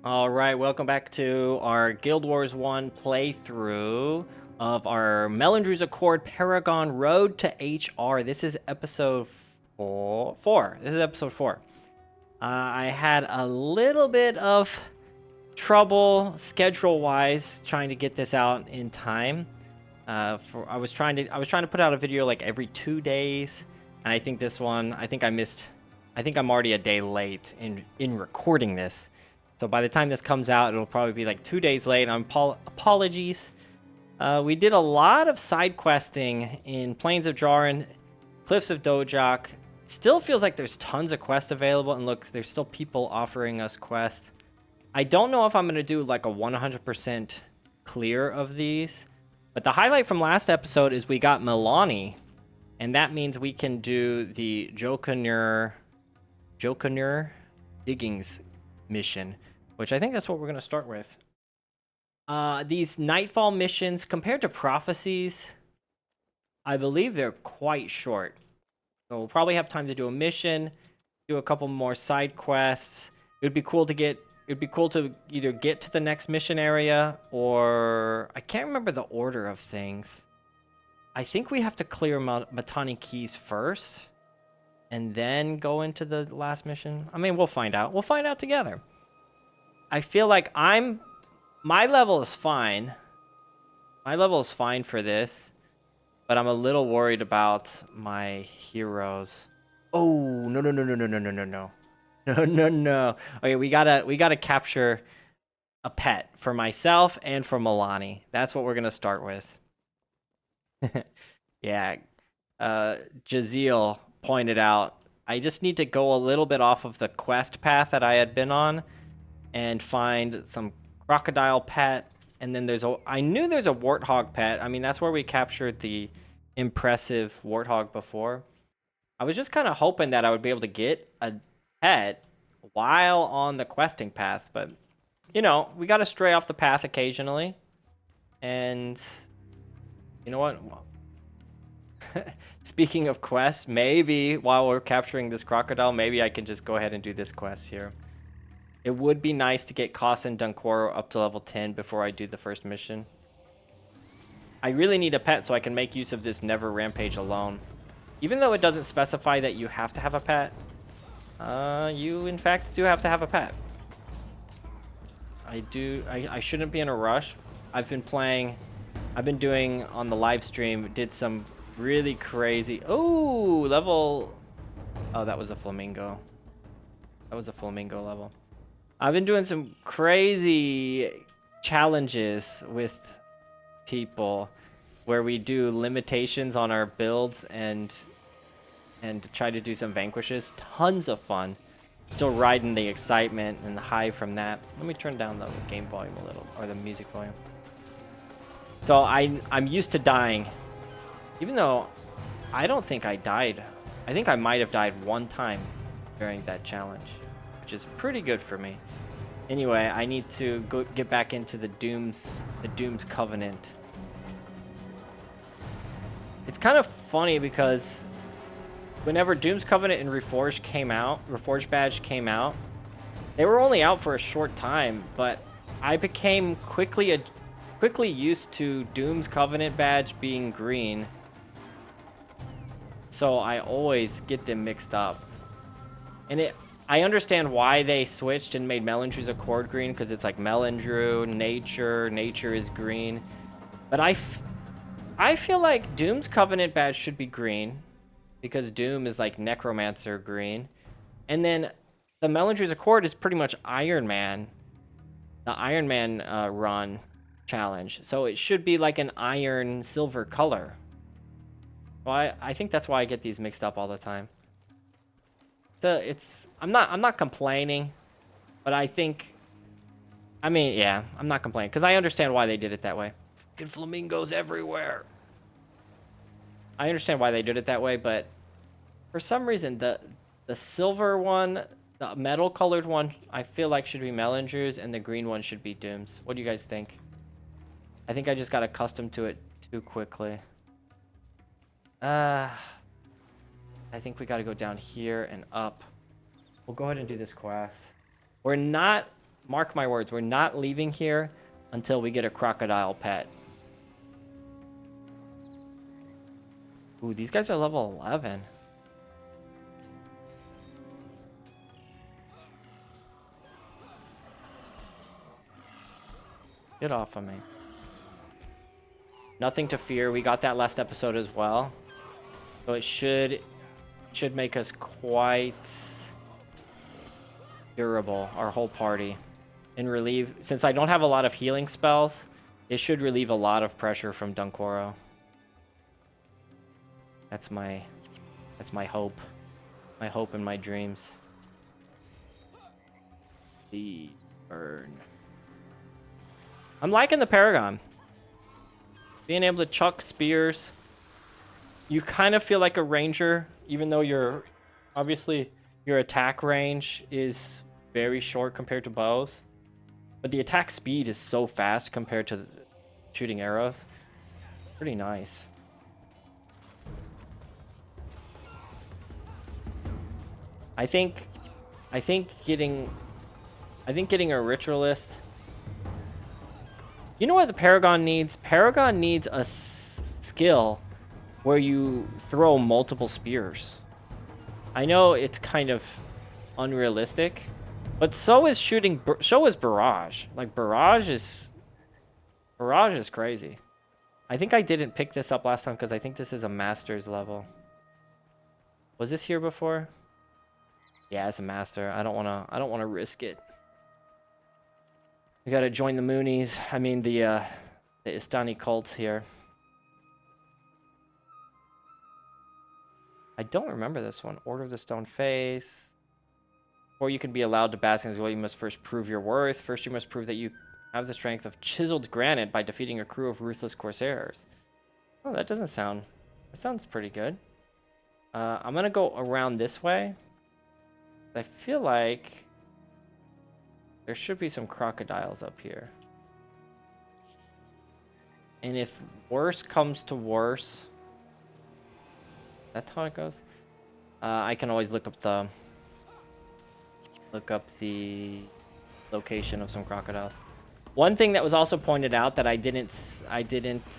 Alright, welcome back to our Guild Wars 1 playthrough of our Melandru's Accord Paragon Road to HR. This is episode 4. This is episode 4. I had a little bit of trouble schedule-wise trying to get this out in time. I was trying to put out a video like every 2 days, and I think this one, I think I'm already a day late in recording this. So by the time this comes out, it'll probably be like 2 days late. Apologies. We did a lot of side questing in Plains of Jarin, Cliffs of Dojak. Still feels like there's tons of quests available, and look, there's still people offering us quests. I don't know if I'm going to do like a 100% clear of these, but the highlight from last episode is we got Melonni, and that means we can do the Jokanur diggings mission, which I think that's what we're going to start with. These Nightfall missions, compared to Prophecies, I believe they're quite short. So we'll probably have time to do a mission, do a couple more side quests. It'd be cool to either get to the next mission area, or I can't remember the order of things. I think we have to clear Matani Keys first, and then go into the last mission. I mean, we'll find out. We'll find out together. I feel like my level is fine. My level is fine for this, but I'm a little worried about my heroes. Oh, no. No. Okay, we gotta capture a pet for myself and for Melonni. That's what we're gonna start with. Yeah. Jaziel pointed out, I just need to go a little bit off of the quest path that I had been on and find some crocodile pet, and then I knew there's a warthog pet. I mean, that's where we captured the impressive warthog before. I was just kind of hoping that I would be able to get a pet while on the questing path, but you know, we got to stray off the path occasionally. And you know what? Speaking of quests, maybe while we're capturing this crocodile, maybe I can just go ahead and do this quest here. It would be nice to get Koss and Dunkoro up to level 10 before I do the first mission. I really need a pet so I can make use of this Never Rampage alone. Even though it doesn't specify that you have to have a pet, you in fact do have to have a pet. I shouldn't be in a rush. I've been doing on the live stream, did some really crazy, oh, that was a flamingo. That was a flamingo level. I've been doing some crazy challenges with people where we do limitations on our builds and try to do some vanquishes. Tons of fun. Still riding the excitement and the high from that. Let me turn down the game volume a little, or the music volume. So I'm used to dying, even though I don't think I died. I think I might have died one time during that challenge, which is pretty good for me. Anyway, I need to go get back into the Doom's Covenant. It's kind of funny because whenever Doom's Covenant and Reforged Badge came out, they were only out for a short time, but I became quickly used to Doom's Covenant badge being green. So I always get them mixed up. And I understand why they switched and made Melandru's Accord green, because it's like Melandru, nature is green. But I feel like Doom's Covenant badge should be green, because Doom is like Necromancer green. And then the Melandru's Accord is pretty much Iron Man. The Iron Man run challenge. So it should be like an iron silver color. Well, I think that's why I get these mixed up all the time. I'm not complaining, but I'm not complaining because I understand why they did it that way. Fucking flamingos everywhere. I understand why they did it that way, but for some reason the silver one, the metal colored one, I feel like should be Melandru's, and the green one should be Doom's. What do you guys think? I think I just got accustomed to it too quickly. I think we got to go down here and up. We'll go ahead and do this quest. We're not Mark my words, we're not leaving here until we get a crocodile pet. Ooh, these guys are level 11. Get off of me. Nothing to fear. We got that last episode as well. So it should make us quite durable, our whole party. And relieve, since I don't have a lot of healing spells, it should relieve a lot of pressure from Dunkoro. That's my hope. My hope and my dreams. The burn. I'm liking the Paragon. Being able to chuck spears. You kind of feel like a ranger, even though you're obviously your attack range is very short compared to bows. But the attack speed is so fast compared to shooting arrows. Pretty nice. I think getting a ritualist. You know what the Paragon needs? Paragon needs a skill where you throw multiple spears. I know it's kind of unrealistic, but so is Barrage. Like Barrage is crazy. I think I didn't pick this up last time because I think this is a master's level. Was this here before? Yeah, it's a master. I don't wanna risk it. We gotta join the Moonies. I mean the Istani cults here. I don't remember this one. Order of the Stone Face. Or you can be allowed to bask as well. You must first prove your worth. First, you must prove that you have the strength of chiseled granite by defeating a crew of ruthless corsairs. Oh, that doesn't sound... That sounds pretty good. I'm gonna go around this way. I feel like there should be some crocodiles up here. And if worse comes to worse... That's how it goes? I can always look up the location of some crocodiles. One thing that was also pointed out that I didn't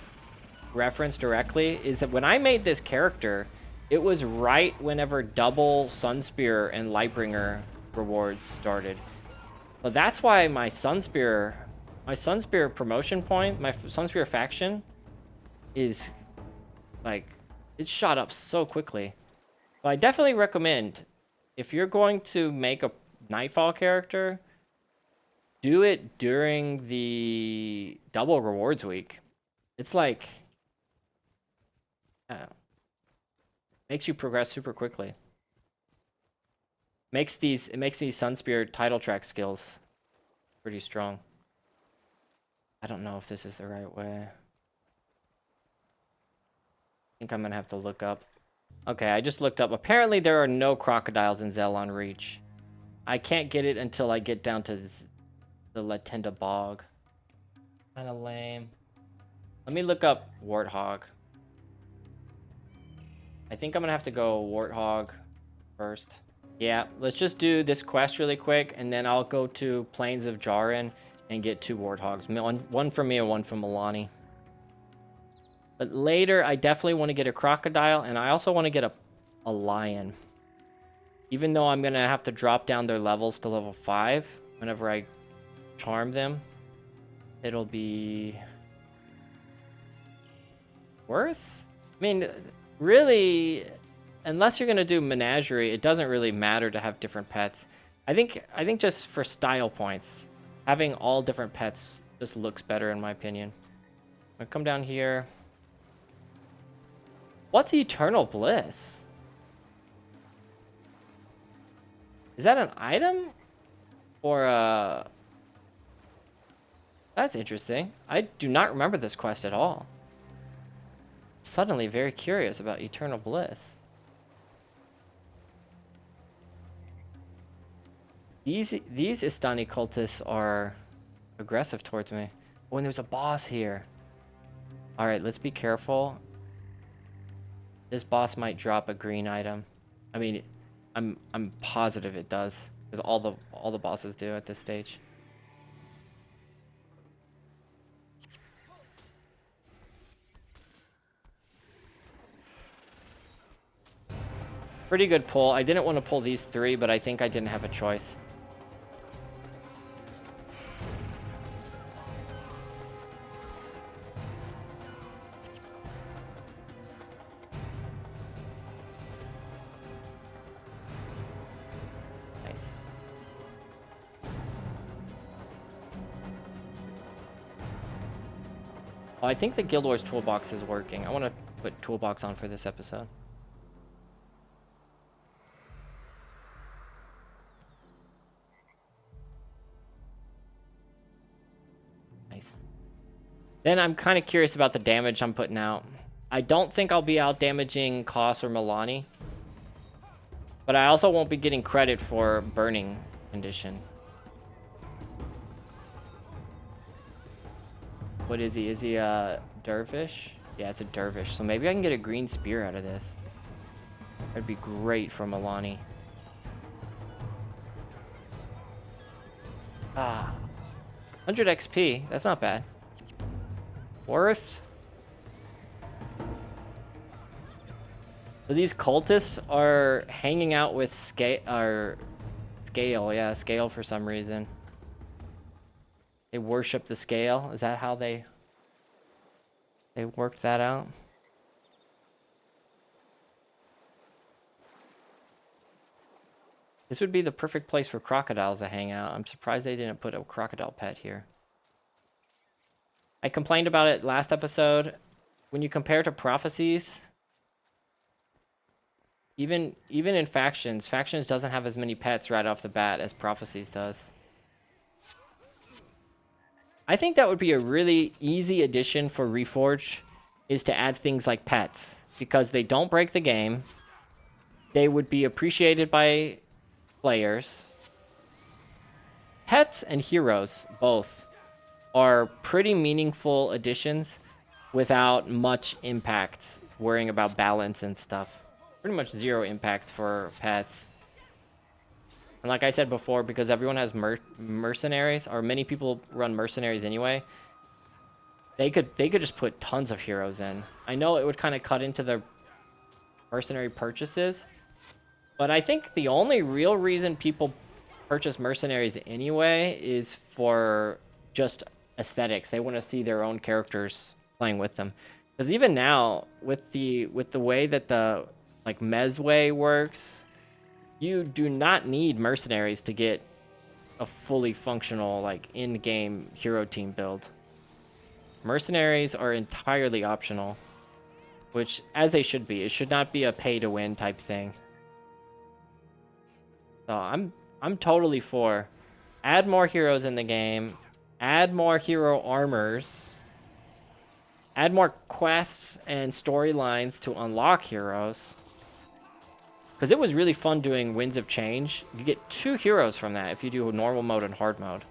reference directly is that when I made this character, it was right whenever double Sunspear and Lightbringer rewards started. So that's why my Sunspear promotion point, my Sunspear faction is like, it shot up so quickly. So I definitely recommend, if you're going to make a Nightfall character, do it during the double rewards week. It's like, makes you progress super quickly. It makes these Sunspear title track skills pretty strong. I don't know if this is the right way. I think I'm gonna have to look up. Okay, I just looked up. Apparently there are no crocodiles in Zelon Reach. I can't get it until I get down to the Latenda Bog. Kinda lame. Let me look up Warthog. I think I'm gonna have to go Warthog first. Yeah, let's just do this quest really quick, and then I'll go to Plains of Jaren and get 2 Warthogs. One from me and one from Melonni. But later, I definitely want to get a crocodile, and I also want to get a lion. Even though I'm going to have to drop down their levels to level 5 whenever I charm them, it'll be worth? I mean, really, unless you're going to do menagerie, it doesn't really matter to have different pets. I think just for style points, having all different pets just looks better in my opinion. I'm going to come down here. What's Eternal Bliss? Is that an item? Or that's interesting. I do not remember this quest at all. Suddenly very curious about Eternal Bliss. These Istani cultists are aggressive towards me. Oh, and there's a boss here. All right, let's be careful. This boss might drop a green item. I mean, I'm positive it does, because all the bosses do at this stage. Pretty good pull. I didn't want to pull these 3, but I think I didn't have a choice. Nice. Oh, I think the Guild Wars toolbox is working. I want to put toolbox on for this episode. Nice. Then I'm kind of curious about the damage I'm putting out. I don't think I'll be out damaging Koss or Melonni. But I also won't be getting credit for burning condition. What is he? Is he a dervish? Yeah, it's a dervish. So maybe I can get a green spear out of this. That'd be great for Melonni. Ah. 100 XP. That's not bad. Worth. So these cultists are hanging out with Scale. Yeah, Scale for some reason. They worship the Scale. Is that how they worked that out? This would be the perfect place for crocodiles to hang out. I'm surprised they didn't put a crocodile pet here. I complained about it last episode. When you compare to prophecies, even in factions doesn't have as many pets right off the bat as prophecies does. I think that would be a really easy addition for Reforged, is to add things like pets, because they don't break the game. They would be appreciated by players. Pets and heroes both are pretty meaningful additions without much impact, worrying about balance and stuff. Pretty much zero impact for pets. And like I said before, because everyone has mercenaries, or many people run mercenaries anyway, they could just put tons of heroes in. I know it would kind of cut into the mercenary purchases, but I think the only real reason people purchase mercenaries anyway is for just aesthetics. They want to see their own characters playing with them. Because even now, with the way that the like Mezway works, you do not need mercenaries to get a fully functional like in-game hero team build. Mercenaries are entirely optional, which as they should be. It should not be a pay-to-win type thing. So I'm totally for add more heroes in the game, add more hero armors, add more quests and storylines to unlock heroes. Because it was really fun doing Winds of Change. You get 2 heroes from that if you do normal mode and hard mode.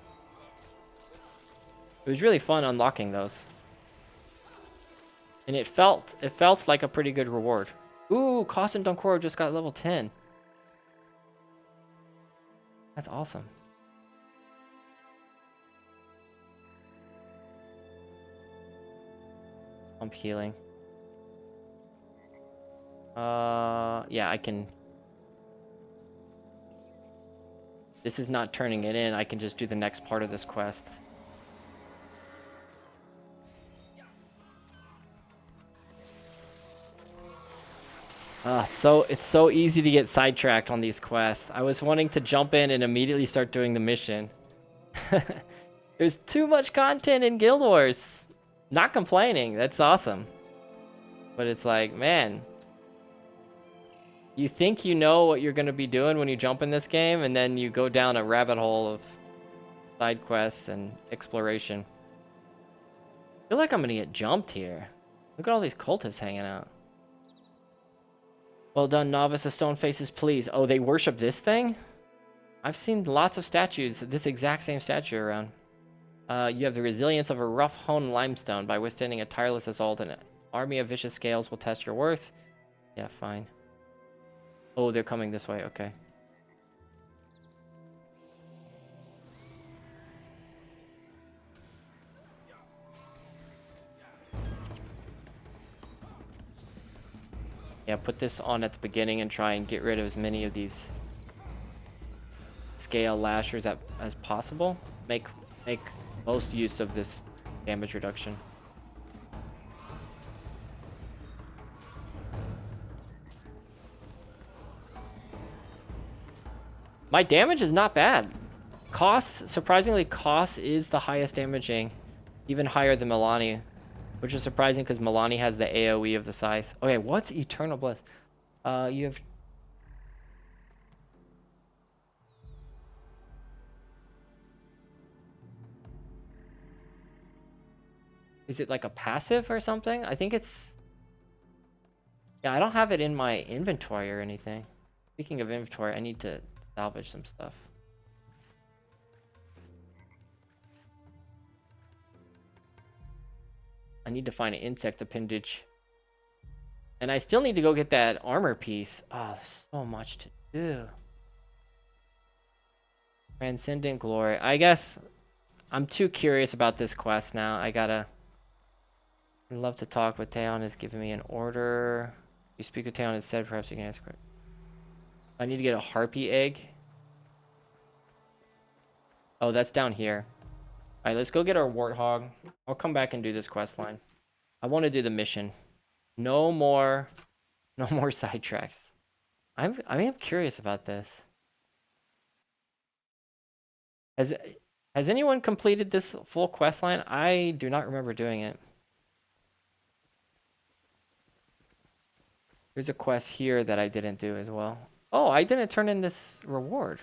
It was really fun unlocking those. And it felt like a pretty good reward. Ooh, Koss and Donkoro just got level 10. That's awesome. Pump healing. Yeah, I can. This is not turning it in. I can just do the next part of this quest. It's so easy to get sidetracked on these quests. I was wanting to jump in and immediately start doing the mission. There's too much content in Guild Wars. Not complaining. That's awesome. But it's like, man, you think you know what you're going to be doing when you jump in this game, and then you go down a rabbit hole of side quests and exploration. I feel like I'm going to get jumped here. Look at all these cultists hanging out. Well done, novice of stone faces, please. Oh, they worship this thing? I've seen lots of statues, this exact same statue around. You have the resilience of a rough-hewn limestone. By withstanding a tireless assault, an army of vicious scales will test your worth. Yeah, fine. Oh, they're coming this way. Okay. Yeah, put this on at the beginning and try and get rid of as many of these scale lashers as possible. Make most use of this damage reduction. My damage is not bad. Surprisingly, Koss is the highest damaging, even higher than Melonni, which is surprising because Melonni has the AoE of the scythe. Okay, what's Eternal Bliss? You have... Is it like a passive or something? I think it's... Yeah, I don't have it in my inventory or anything. Speaking of inventory, I need to salvage some stuff. I need to find an insect appendage. And I still need to go get that armor piece. Oh, there's so much to do. Transcendent Glory. I guess I'm too curious about this quest now. I'd love to talk with Taeon is giving me an order. You speak with Taeon instead, perhaps you can answer it. I need to get a harpy egg. Oh, that's down here. All right, let's go get our warthog. I'll come back and do this quest line. I want to do the mission. No more sidetracks. I am curious about this. Has anyone completed this full quest line? I do not remember doing it. There's a quest here that I didn't do as well. Oh, I didn't turn in this reward.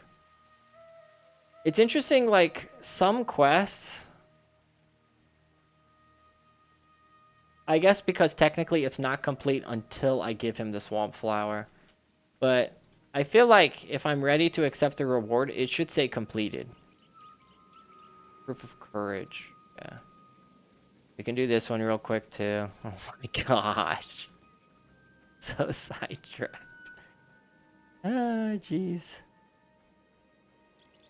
It's interesting, like, some quests... I guess because technically it's not complete until I give him the swamp flower. But I feel like if I'm ready to accept the reward, it should say completed. Proof of courage. Yeah. We can do this one real quick too. Oh my gosh. So sidetracked. Ah, jeez.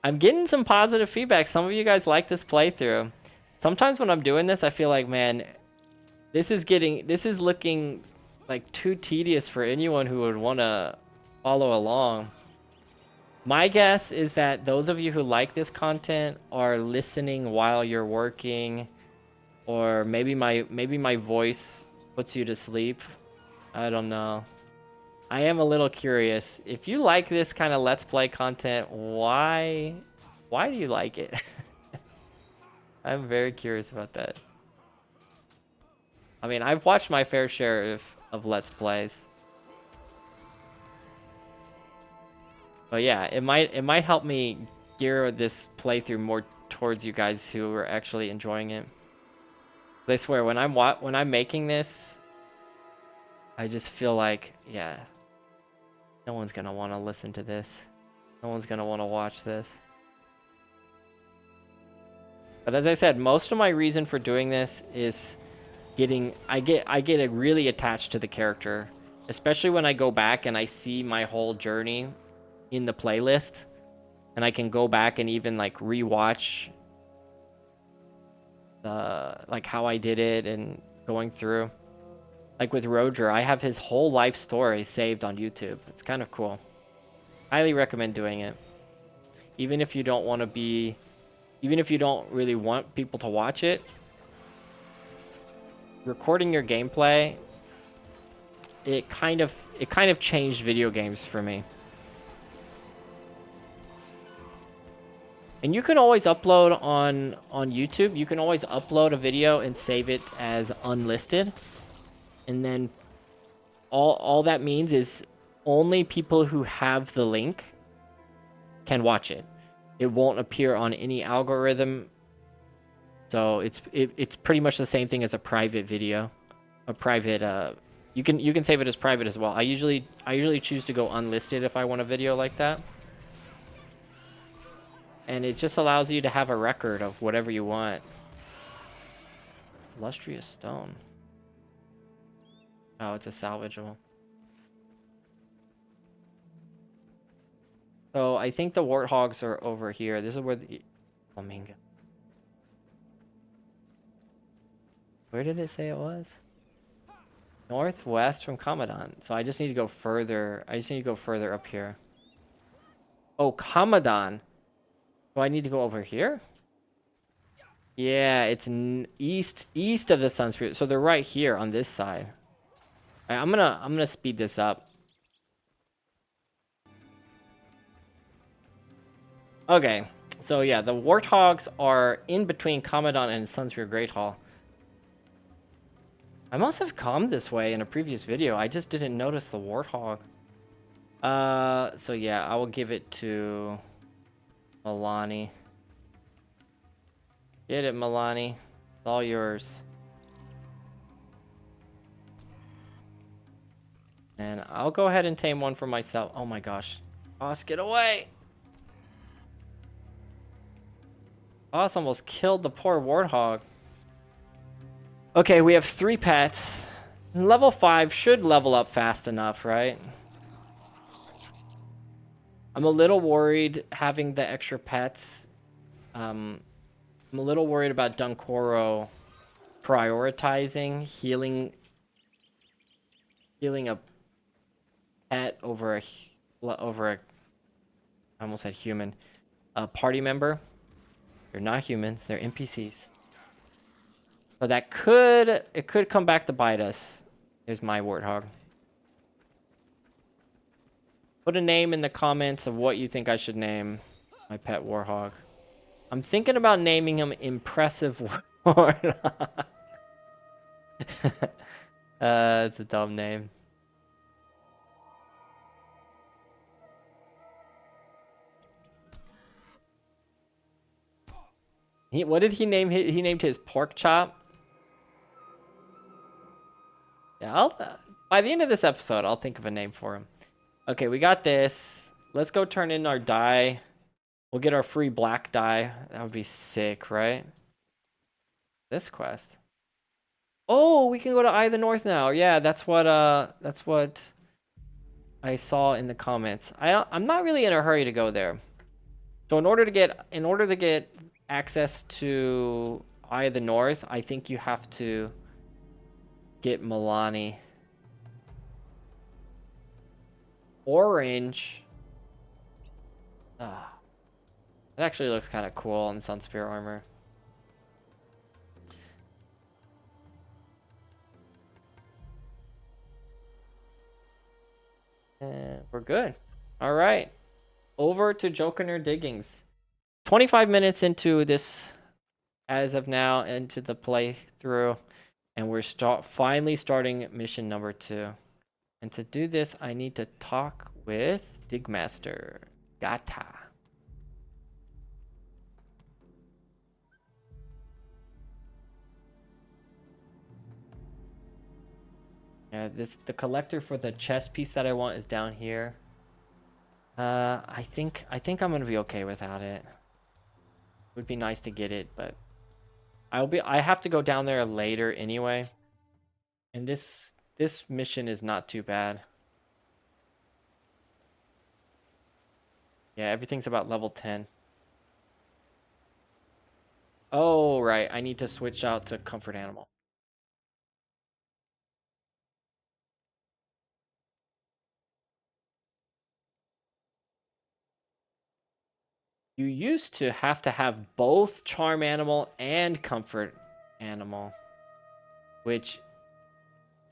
I'm getting some positive feedback. Some of you guys like this playthrough. Sometimes when I'm doing this, I feel like, man, this is looking like too tedious for anyone who would want to follow along. My guess is that those of you who like this content are listening while you're working, or maybe my voice puts you to sleep. I don't know. I am a little curious. If you like this kind of Let's Play content, why do you like it? I'm very curious about that. I mean, I've watched my fair share of Let's Plays. But yeah, it might help me gear this playthrough more towards you guys who are actually enjoying it. I swear, when I'm making this, I just feel like, yeah, no one's gonna want to listen to this. No one's gonna want to watch this. But as I said, most of my reason for doing this is I get really attached to the character, especially when I go back and I see my whole journey in the playlist, and I can go back and even like rewatch like how I did it and going through. Like with Roger, I have his whole life story saved on YouTube. It's kind of cool. Highly recommend doing it. Even if you don't really want people to watch it, recording your gameplay, it kind of changed video games for me. And you can always upload on YouTube. You can always upload a video and save it as unlisted. And then all that means is only people who have the link can watch it. It won't appear on any algorithm. So it's pretty much the same thing as a private video. A private you can save it as private as well. I usually choose to go unlisted if I want a video like that. And it just allows you to have a record of whatever you want. Illustrious stone. Oh, it's a salvageable. So I think the warthogs are over here. This is where the flamingo. Where did it say it was? Northwest from Commandant. So I just need to go further. I just need to go further up here. Oh, Commandant. Do I need to go over here? Yeah, it's east of the Sun Spirit. So they're right here on this side. Right, I'm gonna speed this up. Okay. So yeah, the Warthogs are in between Commandant and Sunspear Great Hall. I must have come this way in a previous video. I just didn't notice the Warthog. So yeah, I will give it to Melonni. Get it, Melonni. It's all yours. And I'll go ahead and tame one for myself. Oh my gosh. Boss, get away! Boss almost killed the poor Warthog. Okay, we have 3 pets. Level 5 should level up fast enough, right? I'm a little worried having the extra pets. I'm a little worried about Dunkoro prioritizing healing a pet over a I almost said human, a party member. They're not humans, they're NPCs. So that could come back to bite us. Here's my Warthog. Put a name in the comments of what you think I should name my pet Warthog. I'm thinking about naming him Impressive Warthog. It's a dumb name. What did he name? He named his Pork Chop. Yeah, by the end of this episode, I'll think of a name for him. Okay, we got this. Let's go turn in our dye. We'll get our free black dye. That would be sick, right? This quest. Oh, we can go to Eye of the North now. Yeah, that's what I saw in the comments. I'm not really in a hurry to go there. So in order to get access to Eye of the North, I think you have to get Melonni. Orange. Ah. It actually looks kind of cool in Sunspear armor. We're good. All right. Over to Jokener Diggings. 25 minutes into this, as of now, into the playthrough. And we're finally starting mission number 2. And to do this, I need to talk with Digmaster Gata. Yeah, the collector for the chest piece that I want is down here. I think I'm gonna be okay without it. Would be nice to get it, but I have to go down there later anyway. And this mission is not too bad. Yeah, everything's about level 10. Oh, right. I need to switch out to comfort animal. You used to have both charm animal and comfort animal, which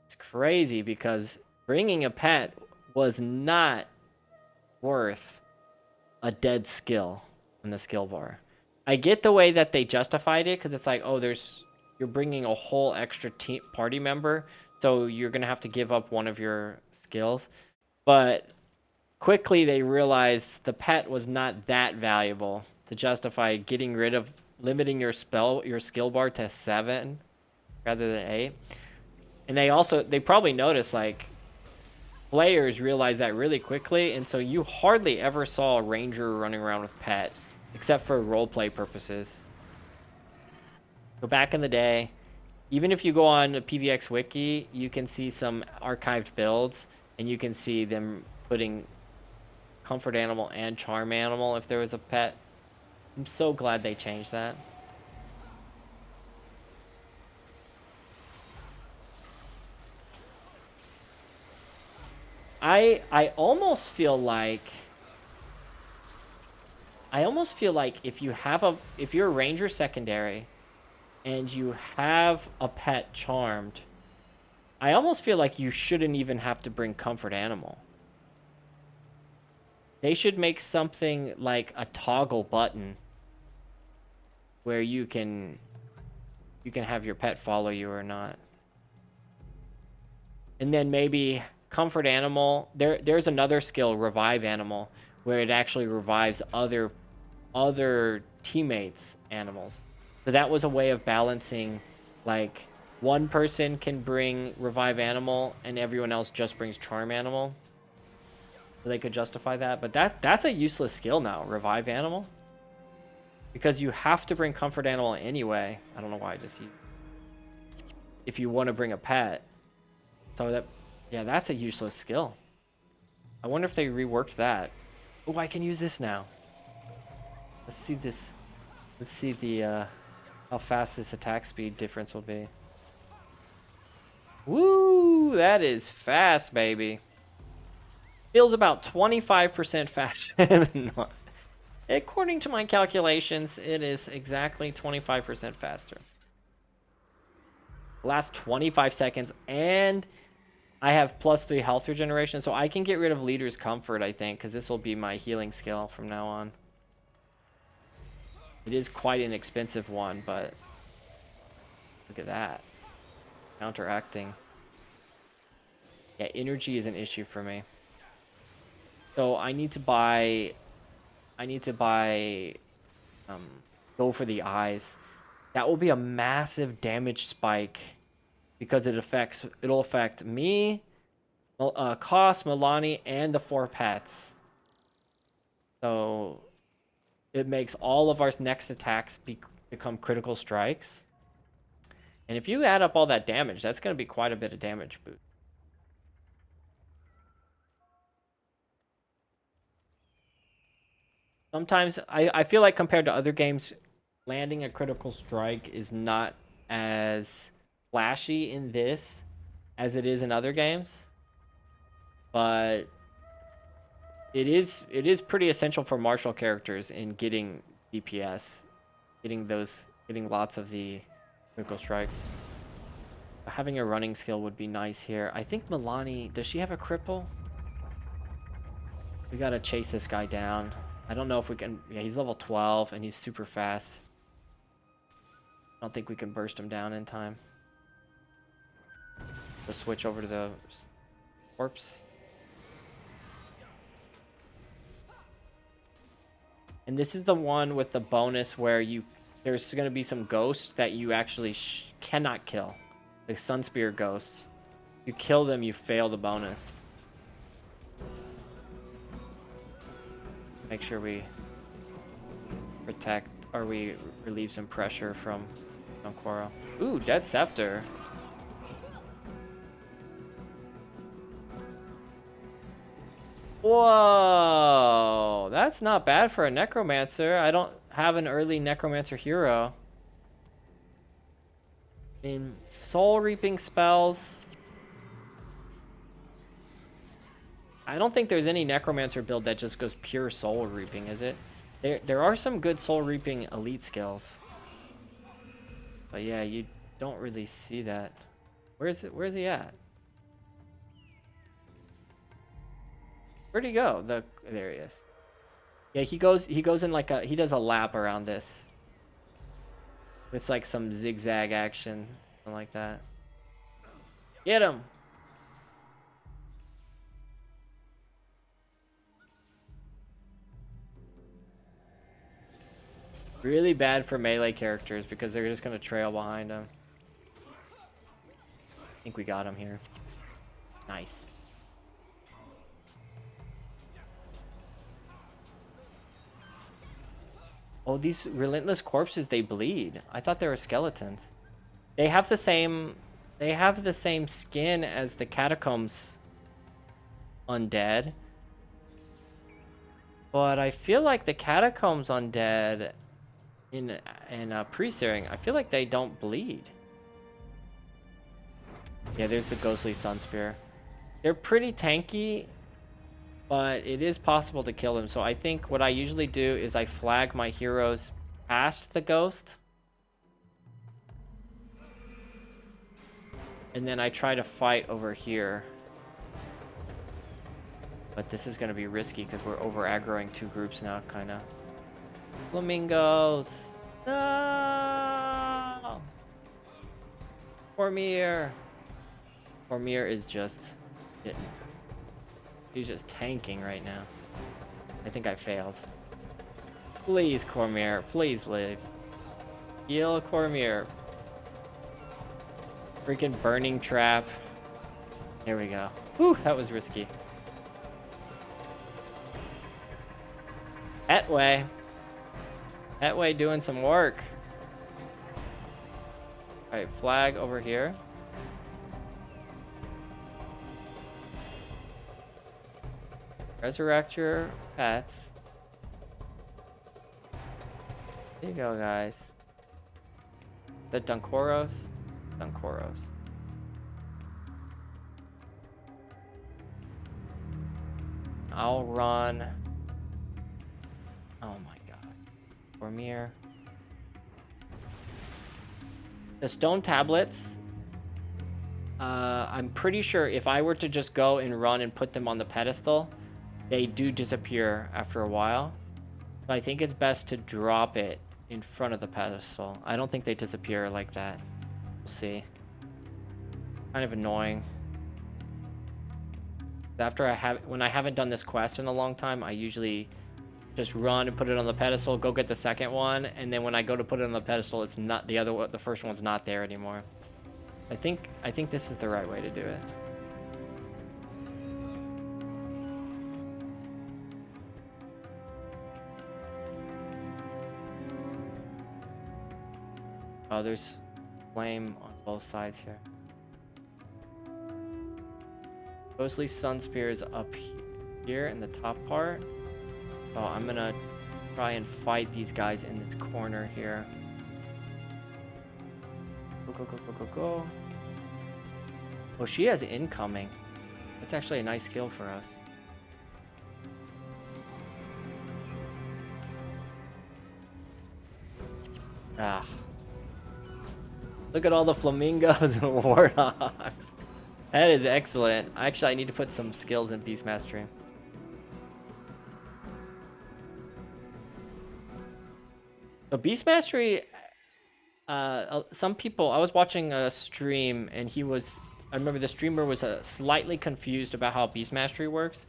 is crazy because bringing a pet was not worth a dead skill in the skill bar. I get the way that they justified it because it's like, oh, you're bringing a whole extra party member, so you're gonna have to give up one of your skills. But quickly they realized the pet was not that valuable to justify getting rid of limiting your skill bar to 7 rather than 8. And they probably noticed, like, players realized that really quickly, and so you hardly ever saw a ranger running around with pet except for roleplay purposes. So back in the day, even if you go on the PVX wiki, you can see some archived builds and you can see them putting comfort animal and charm animal if there was a pet. I'm so glad they changed that. I almost feel like if you're a ranger secondary and you have a pet charmed, I almost feel like you shouldn't even have to bring comfort animal. They should make something like a toggle button where you can have your pet follow you or not. And then maybe comfort animal. There's another skill, revive animal, where it actually revives other teammates' animals. So that was a way of balancing, like one person can bring revive animal and everyone else just brings charm animal. So they could justify that, but that's a useless skill now, revive animal. Because you have to bring comfort animal anyway. I don't know why I just used, if you want to bring a pet. So that, yeah, that's a useless skill. I wonder if they reworked that. Oh, I can use this now. Let's see this. Let's see the how fast this attack speed difference will be. Woo, that is fast, baby. Feels about 25% faster than not. According to my calculations, it is exactly 25% faster. Last 25 seconds, and I have +3 health regeneration, so I can get rid of Leader's Comfort, I think, because this will be my healing skill from now on. It is quite an expensive one, but look at that. Counteracting. Yeah, energy is an issue for me. So I need to buy go for the eyes. That will be a massive damage spike because it'll affect me, Koss, Melonni, and the 4 pets. So it makes all of our next attacks become critical strikes. And if you add up all that damage, that's going to be quite a bit of damage boost. Sometimes I feel like compared to other games, landing a critical strike is not as flashy in this as it is in other games. But it is pretty essential for martial characters in getting DPS, getting lots of the critical strikes. Having a running skill would be nice here. I think Melonni, does she have a cripple? We gotta chase this guy down. I don't know if we can. Yeah, he's level 12 and he's super fast. I don't think we can burst him down in time. Let's switch over to the corpse. And this is the one with the bonus where there's going to be some ghosts that you actually cannot kill. The Sunspear ghosts. You kill them, you fail the bonus. Make sure we protect, or we relieve some pressure from Quoro. Ooh, Dead Scepter. Whoa, that's not bad for a Necromancer. I don't have an early Necromancer hero. In Soul Reaping spells, I don't think there's any Necromancer build that just goes pure Soul Reaping, is it? There are some good Soul Reaping elite skills. But yeah, you don't really see that. Where's he at? Where'd he go? There he is. Yeah, he goes in like he does a lap around this. It's like some zigzag action, something like that. Get him! Really bad for melee characters because they're just gonna trail behind him. I think we got him here. Nice. Oh, these relentless corpses, they bleed. I thought they were skeletons. They have the same skin as the catacombs undead. But I feel like the catacombs undead in pre-searing, I feel like they don't bleed. Yeah, there's the ghostly Sunspear. They're pretty tanky. but it is possible to kill him. So I think what I usually do is I flag my heroes past the ghost. And then I try to fight over here. But this is going to be risky because we're over aggroing two groups now, kind of. Flamingos! No! Cormier! Cormier is just hitting. He's just tanking right now. I think I failed. Please, Cormier. Please live. Heal Cormier. Freaking burning trap. There we go. Whew, that was risky. Etway. Etway doing some work. Alright, flag over here. Resurrect your pets. There you go, guys. The Dunkoros? Dunkoros. I'll run. Oh my god. Cormier. The stone tablets. I'm pretty sure if I were to just go and run and put them on the pedestal, they do disappear after a while. So I think it's best to drop it in front of the pedestal. I don't think they disappear like that. We'll see. Kind of annoying. When I haven't done this quest in a long time, I usually just run and put it on the pedestal, go get the second one, and then when I go to put it on the pedestal, it's not the first one's not there anymore. I think this is the right way to do it. Oh, there's flame on both sides here. Ghostly Sun Spear is up here in the top part. Oh, I'm gonna try and fight these guys in this corner here. Go, go, go, go, go, go. Oh, she has incoming. That's actually a nice skill for us. Ah. Look at all the flamingos and warthogs. That is excellent. Actually, I need to put some skills in Beast Mastery. So Beast Mastery, some people, I was watching a stream and I remember the streamer was slightly confused about how Beast Mastery works.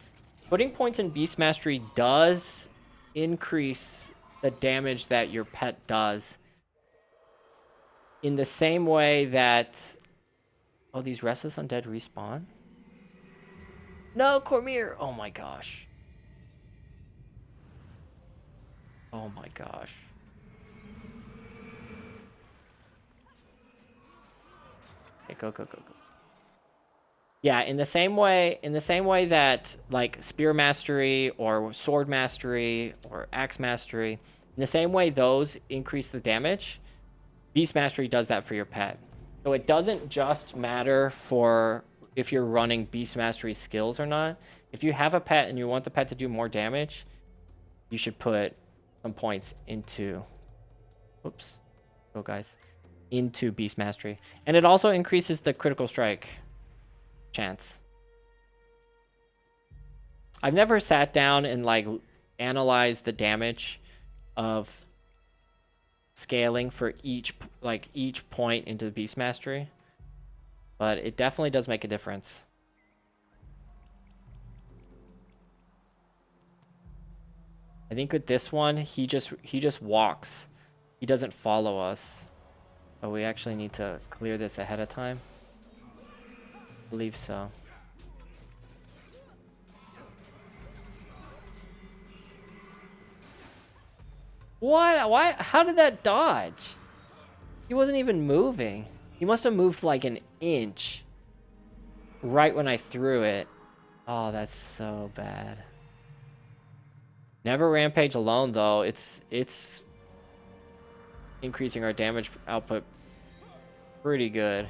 Putting points in Beast Mastery does increase the damage that your pet does. In the same way that... Oh, these Restless Undead respawn? No, Cormier! Oh my gosh. Oh my gosh. Okay, go, go, go, go. Yeah, in the same way that like Spear Mastery or Sword Mastery or Axe Mastery, in the same way those increase the damage, Beast Mastery does that for your pet. So it doesn't just matter for if you're running Beast Mastery skills or not. If you have a pet and you want the pet to do more damage, you should put some points into... Oops. Go, guys. Into Beast Mastery. And it also increases the critical strike chance. I've never sat down and like analyzed the damage of scaling for each point into the Beast Mastery, but it definitely does make a difference. I think with this one, he just walks. He doesn't follow us. Oh, we actually need to clear this ahead of time. I believe so. What? Why? How did that dodge? He wasn't even moving. He must have moved like an inch right when I threw it. Oh, that's so bad. Never rampage alone though. It's increasing our damage output pretty good.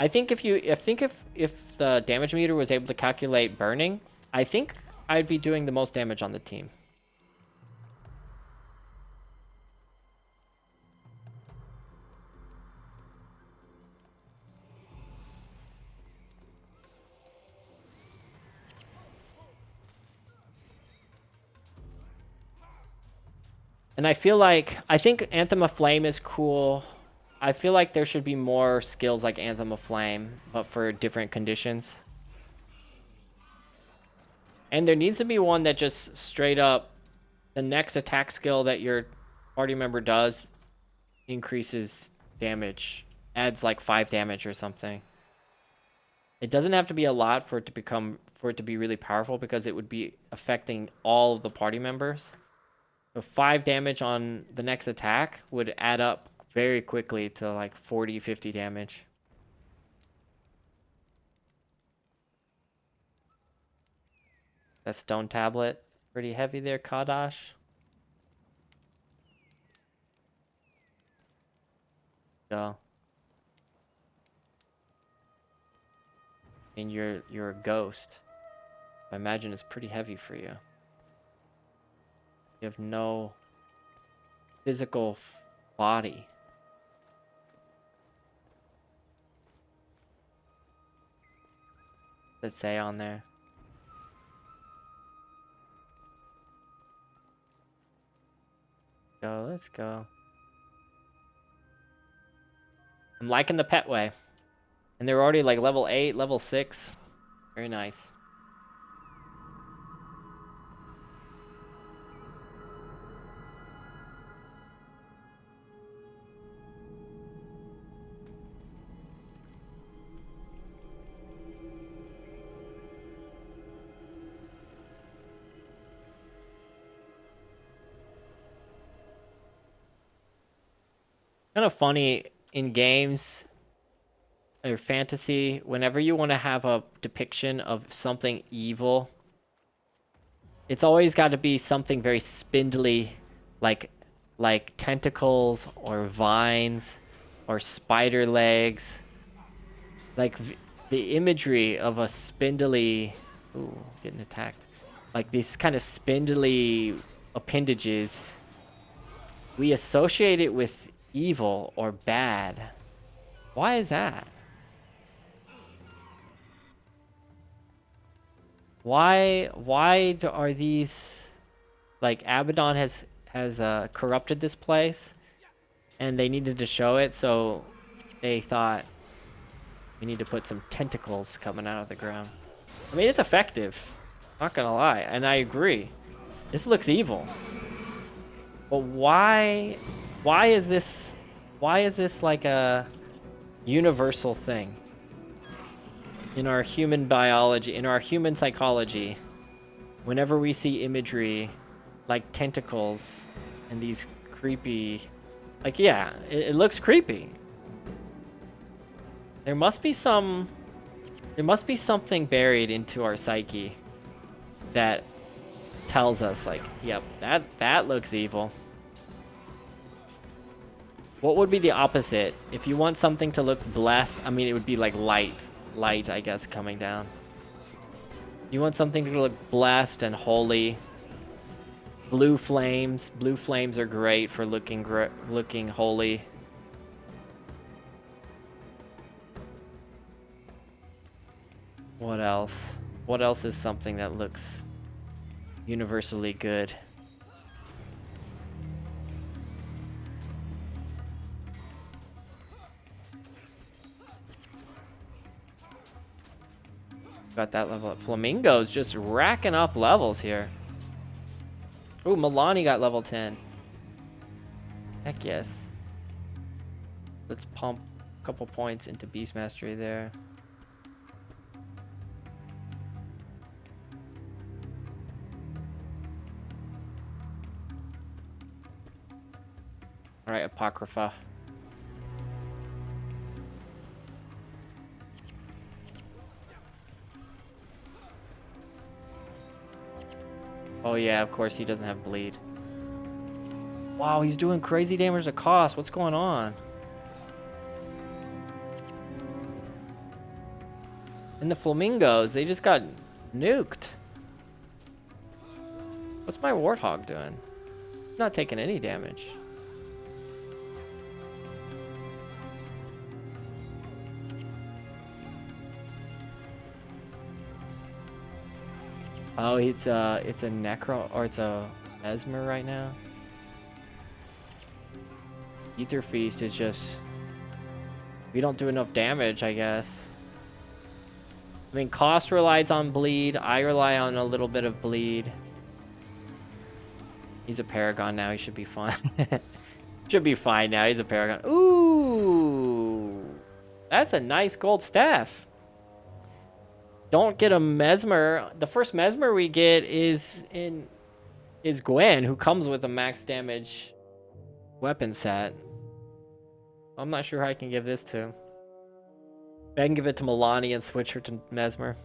I think if the damage meter was able to calculate burning, I think I'd be doing the most damage on the team. And I think Anthem of Flame is cool. I feel like there should be more skills like Anthem of Flame, but for different conditions. And there needs to be one that just straight up, the next attack skill that your party member does increases damage, adds like 5 damage or something. It doesn't have to be a lot for it to be really powerful, because it would be affecting all of the party members. So 5 damage on the next attack would add up very quickly to like 40, 50 damage. That stone tablet, pretty heavy there, Kadash. Go. And you're a ghost. I imagine it's pretty heavy for you. You have no physical body. Does it say on there? Go, let's go. I'm liking the pet way. And they're already like level 8, level 6. Very nice. Kind of funny in games or fantasy, whenever you want to have a depiction of something evil, it's always got to be something very spindly, like tentacles or vines or spider legs. Like the imagery of a spindly, ooh, getting attacked. Like these kind of spindly appendages, we associate it with evil or bad. Why is that? Why are these, like, Abaddon has corrupted this place, and they needed to show it, so they thought we need to put some tentacles coming out of the ground. I mean, it's effective, not gonna lie, and I agree. This looks evil. But why is this like a universal thing? In our human biology, in our human psychology, whenever we see imagery like tentacles and these creepy, like, yeah, it looks creepy. There must be something buried into our psyche that tells us, like, yep, that looks evil. What would be the opposite? If you want something to look blessed, I mean, it would be like light, I guess, coming down. You want something to look blessed and holy. Blue flames. Blue flames are great for looking holy. What else? What else is something that looks universally good? Got that level up. Flamingo's just racking up levels here. Ooh, Melonni got level 10. Heck yes. Let's pump a couple points into Beast Mastery there. Alright, Apocrypha. Oh yeah, of course he doesn't have bleed. Wow, he's doing crazy damage to cost. What's going on? And the flamingos, they just got nuked. What's my warthog doing? Not taking any damage. Oh, it's a necro, or it's a mesmer right now. Ether Feast is just, we don't do enough damage, I guess. I mean, cost relies on bleed. I rely on a little bit of bleed. He's a Paragon now. He should be fine. Should be fine now. He's a Paragon. Ooh, that's a nice gold staff. Don't get a mesmer. The first mesmer we get is Gwen, who comes with a max damage weapon set. I'm not sure who I can give this to. I can give it to Melonni and switch her to mesmer.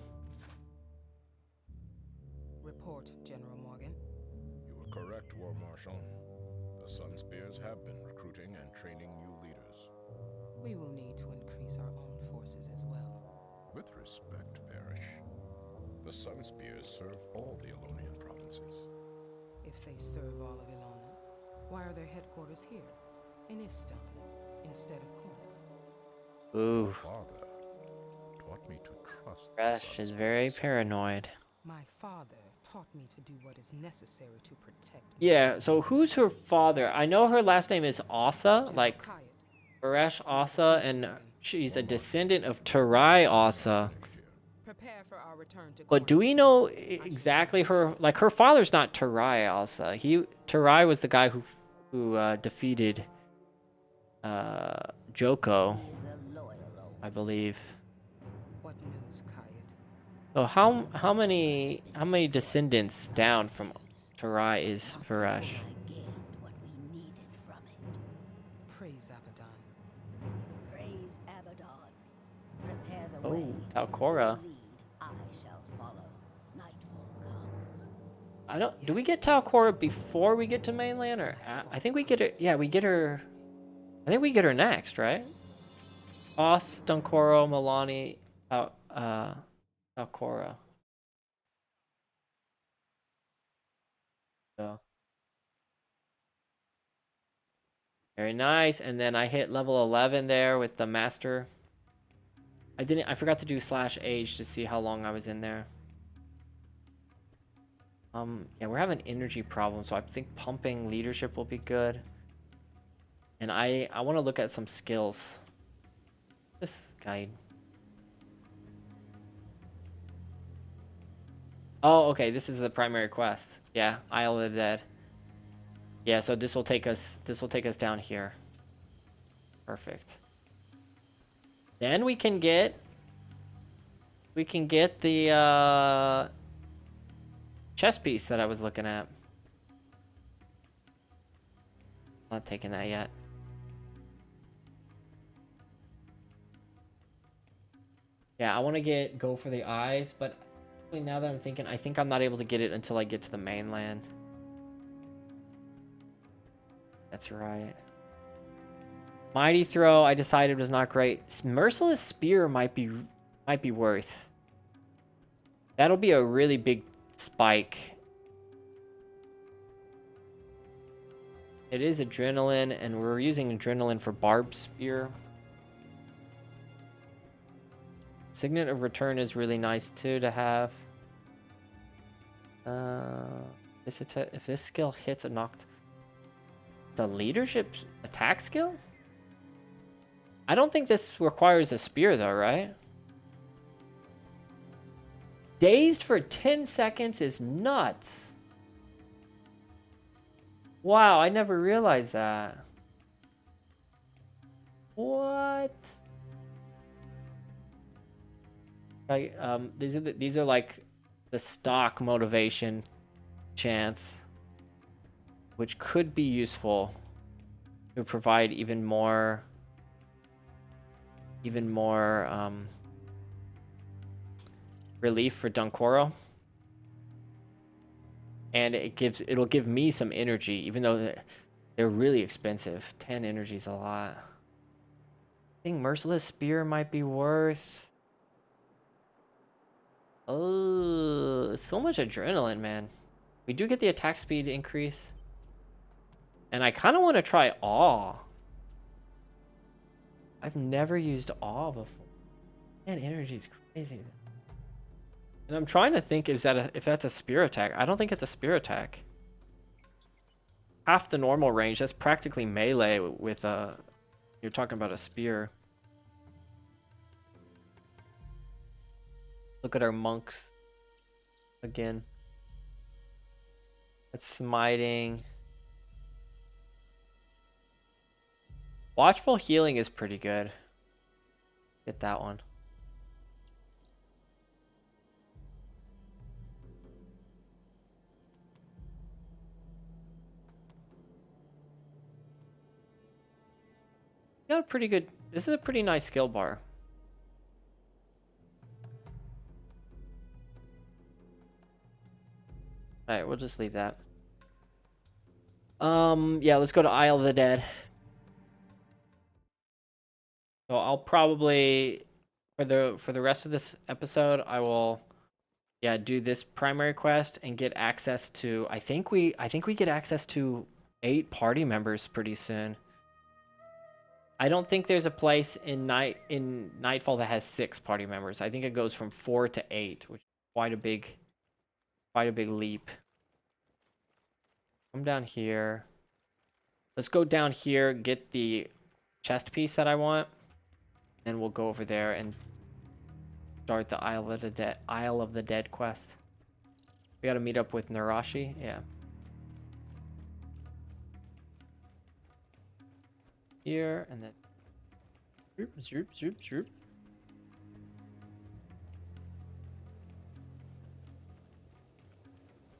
Report, General Morgan. You were correct, War Marshal. The Sun Spears have been recruiting and training new leaders. We will need to increase our own forces as well. With respect, Varish, the Sun Spears serve all the Elonian provinces. If they serve all of Ilona, why are their headquarters here, in Istan, instead of Korra? Ooh. My father taught me to trust. Fresh is very paranoid. My father taught me to do what is necessary to protect me. Yeah, so who's her father? I know her last name is Asa, like Varesh Asa, and she's a descendant of Tarai Asa. Prepare for our return to But do we know exactly her, like her father's not Tarai Asa. Tarai was the guy who defeated Joko, I believe. What news, Kayet? So how many descendants down from Tarai is Varesh? Praise Abaddon. Praise Abaddon. Prepare the Oh, way. Talcora. Lead, I shall follow. Nightfall comes. I don't. Do we get Talcora before we get to mainland, or I think we get her? Yeah, we get her. I think we get her next, right? Os, Dunkoro, Melonni, Talcora. So. Very nice. And then I hit level 11 there with the master. I forgot to do /age to see how long I was in there. Yeah, we're having energy problems, so I think pumping leadership will be good. And I want to look at some skills. This guide. Oh, okay, this is the primary quest. Yeah, Isle of the Dead. Yeah, so this will take us down here. Perfect. Then we can get the chess piece that I was looking at. Not taking that yet. Yeah, I want to go for the eyes, but now that I'm thinking, I think I'm not able to get it until I get to the mainland. That's right. Mighty Throw, I decided was not great. Merciless Spear might be worth. That'll be a really big spike. It is adrenaline, and we're using adrenaline for Barbed Spear. Signet of Return is really nice too to have. If this skill hits a knocked, the leadership attack skill? I don't think this requires a spear though, right? Dazed for 10 seconds is nuts. Wow, I never realized that. What? Like, these are like the stock motivation chance, which could be useful to provide even more relief for Dunkoro. And it'll give me some energy, even though they're really expensive. 10 energy is a lot. I think Merciless Spear might be worth. Oh, so much adrenaline, man. We do get the attack speed increase. And I kind of want to try awe. I've never used awe before. Man, energy is crazy. And I'm trying to think if that's a spear attack. I don't think it's a spear attack. Half the normal range. That's practically melee with a. You're talking about a spear. Look at our monks again. That's smiting. Watchful healing is pretty good. Get that one. Got a pretty good. This is a pretty nice skill bar. All right, we'll just leave that. Yeah, let's go to Isle of the Dead. So I'll probably for the rest of this episode, I will do this primary quest and get access to I think we get access to 8 party members pretty soon. I don't think there's a place in Nightfall that has 6 party members. I think it goes from 4 to 8, which is quite a big leap. Come down here. Let's go down here, get the chest piece that I want, and we'll go over there and start the Isle of the Dead quest. We gotta meet up with Narashi. Yeah. Here and then zoop.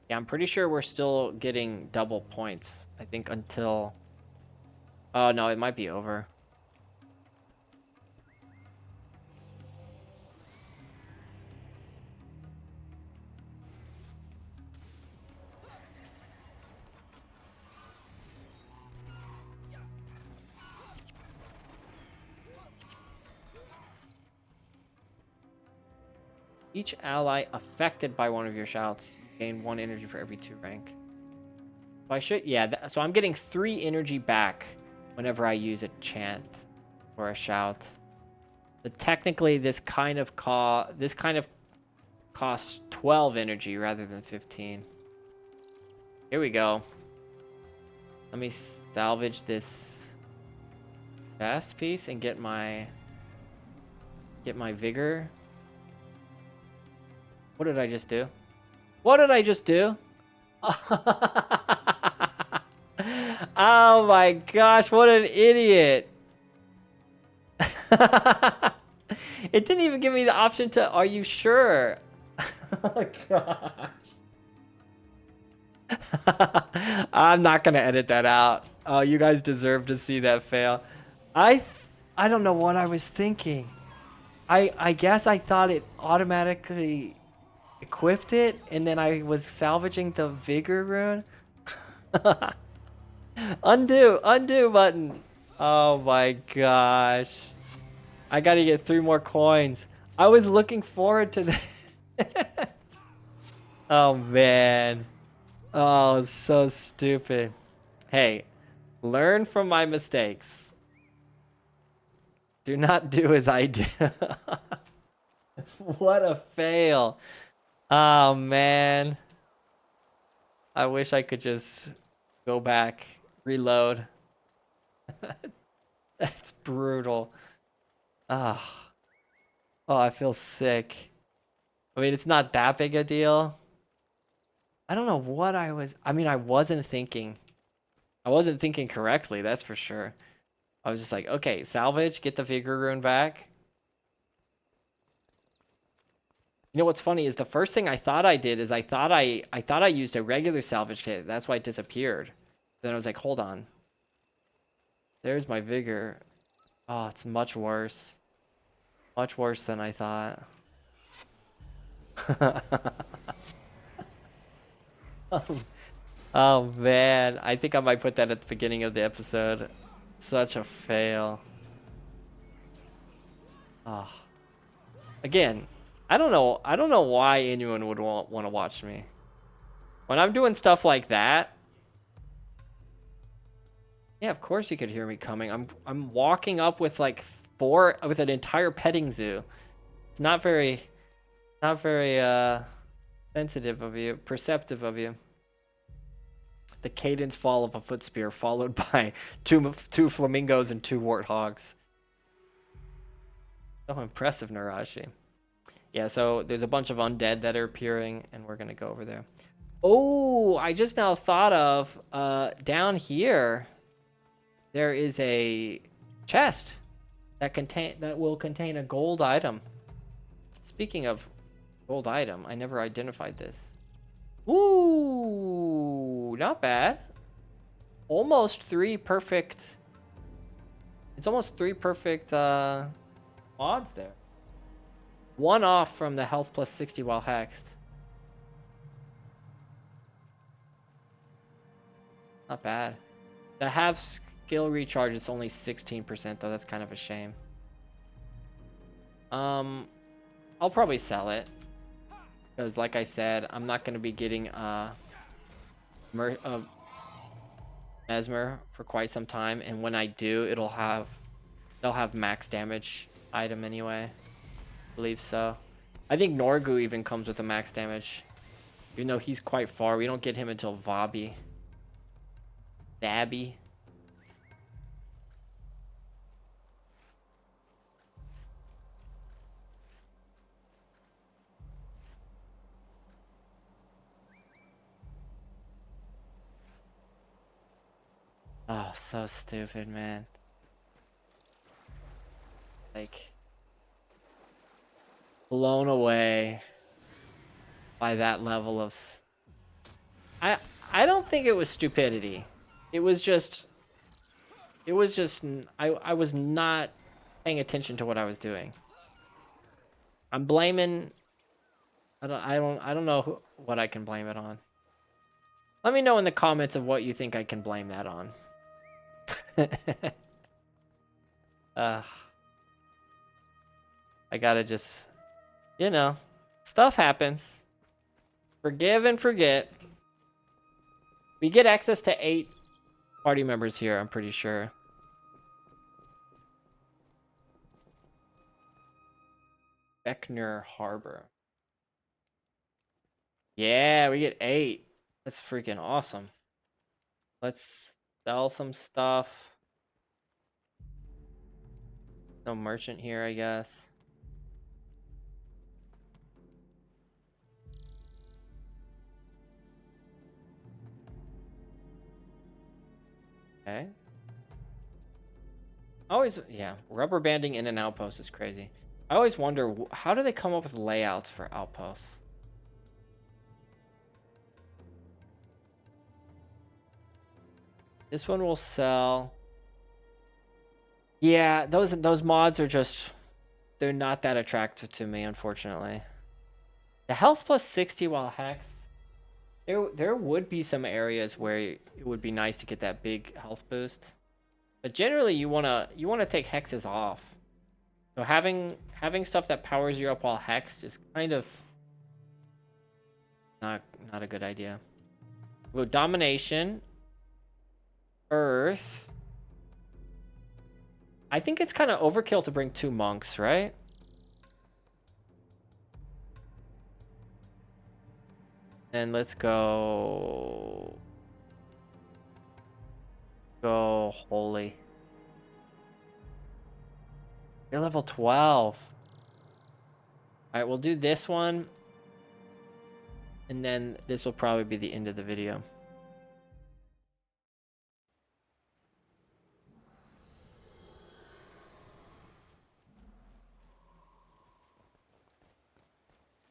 Yeah, I'm pretty sure we're still getting double points. I think until... Oh, no, it might be over. Each ally affected by one of your shouts, you gain 1 energy for every 2 rank. So I should, yeah, so I'm getting 3 energy back whenever I use a chant or a shout. But technically, this kind of costs 12 energy rather than 15. Here we go. Let me salvage this chest piece and get my vigor. What did I just do? What did I just do? Oh my gosh, what an idiot. It didn't even give me the option to, are you sure? Oh gosh. I'm not gonna edit that out. Oh, you guys deserve to see that fail. I don't know what I was thinking. I guess I thought it automatically equipped it, and then I was salvaging the vigor rune. Undo button. Oh my gosh. I gotta get 3 more coins. I was looking forward to that. Oh man. Oh, so stupid. Hey, learn from my mistakes. Do not do as I do. What a fail. Oh man. I wish I could just go back, reload. That's brutal. Ah. Oh, I feel sick. I mean, it's not that big a deal. I don't know what I wasn't thinking. I wasn't thinking correctly, that's for sure. I was just like, okay, salvage, get the vigor rune back. You know what's funny is the first thing I thought I did is I thought I used a regular salvage kit. That's why it disappeared. Then I was like, hold on. There's my vigor. Oh, it's much worse. Much worse than I thought. Oh man, I think I might put that at the beginning of the episode. Such a fail. Oh. Again, I don't know. I don't know why anyone would want to watch me. When I'm doing stuff like that. Yeah, of course you could hear me coming. I'm walking up with like with an entire petting zoo. It's not very sensitive of you, perceptive of you. The cadence fall of a foot spear followed by two flamingos and two warthogs. So impressive, Narashi. Yeah, so there's a bunch of undead that are appearing, and we're gonna go over there. Oh, I just now thought of down here there is a chest that will contain a gold item. Speaking of gold item, I never identified this. Ooh, not bad. Almost three perfect. It's almost three perfect mods there. One off from the health plus 60 while hexed. Not bad. The half skill recharge is only 16% though. That's kind of a shame. I'll probably sell it. Because like I said, I'm not going to be getting Mesmer for quite some time, and when I do, they'll have max damage item anyway. I believe so. I think Norgu even comes with a max damage. Even though he's quite far, we don't get him until Vabi. Babby. Oh, so stupid, man. Like, blown away by that level of I don't think it was stupidity. It was just I was not paying attention to what I was doing. I'm blaming I don't know what I can blame it on. Let me know in the comments of what you think I can blame that on. I gotta just, stuff happens. Forgive and forget. We get access to 8 party members here, I'm pretty sure. Beckner Harbor. Yeah, we get 8. That's freaking awesome. Let's sell some stuff. No merchant here, I guess. Okay. Yeah, rubber banding in an outpost is crazy. I always wonder, how do they come up with layouts for outposts? This one will sell. Yeah, those mods are just, they're not that attractive to me, unfortunately. The health plus 60 while hexed. There would be some areas where it would be nice to get that big health boost. But generally you wanna take hexes off. So having stuff that powers you up while hexed is kind of not a good idea. We'll go domination. Earth. I think it's kind of overkill to bring 2 monks, right? And let's go holy. You're level 12. All right, we'll do this one. And then this will probably be the end of the video.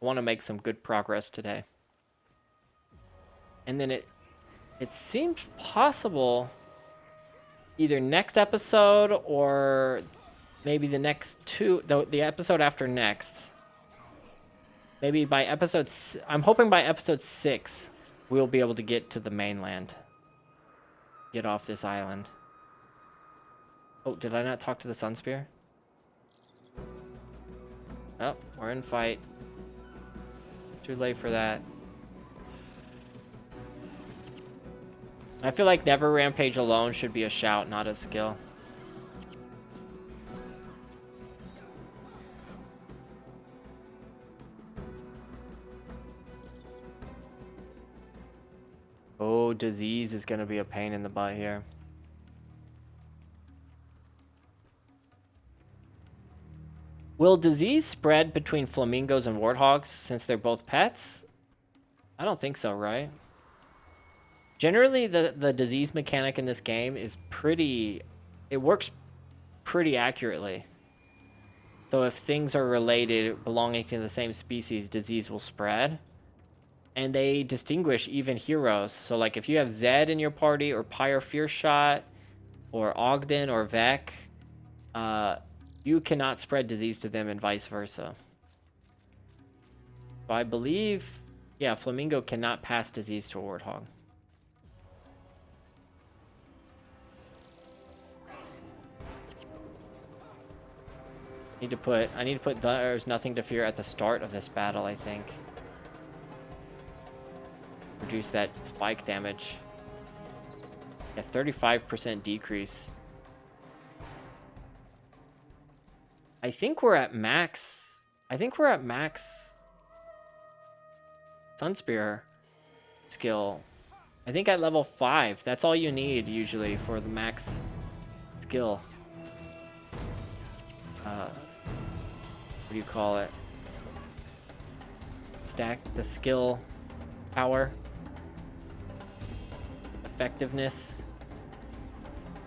I want to make some good progress today. And then it seems possible either next episode or maybe the next the episode after next. Maybe by I'm hoping by episode 6 we'll be able to get to the mainland. Get off this island. Oh, did I not talk to the Sunspear? Oh, we're in fight. Too late for that. I feel like Never Rampage alone should be a shout, not a skill. Oh, disease is going to be a pain in the butt here. Will disease spread between flamingos and warthogs since they're both pets? I don't think so, right? Generally, the disease mechanic in this game is pretty... It works pretty accurately. So if things are related, belonging to the same species, disease will spread. And they distinguish even heroes. So like if you have Zed in your party, or Pyre Fierce Shot, or Ogden, or Vec, you cannot spread disease to them and vice versa. So I believe, yeah, Flamingo cannot pass disease to a Warthog. I need to put There's Nothing to Fear at the start of this battle, I think. Reduce that spike damage. Yeah, 35% decrease. I think we're at max. I think we're at max Sunspear skill. I think at level 5. That's all you need usually for the max skill. What do you call it? Stack the skill power. Effectiveness.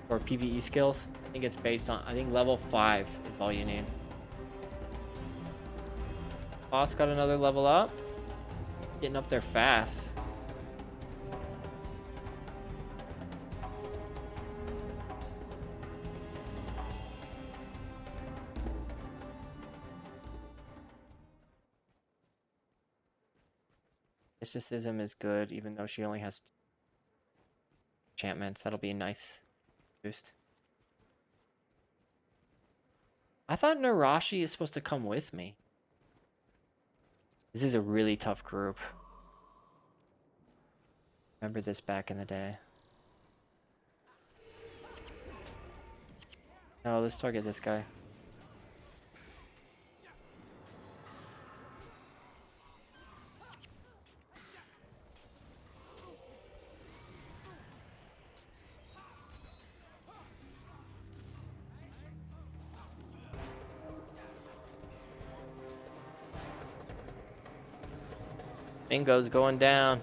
Or PvE skills. I think it's based on, I think level 5 is all you need. Boss got another level up. Getting up there fast. Mysticism is good, even though she only has enchantments. That'll be a nice boost. I thought Narashi is supposed to come with me. This is a really tough group. Remember this back in the day. No, let's target this guy. Bingo's going down.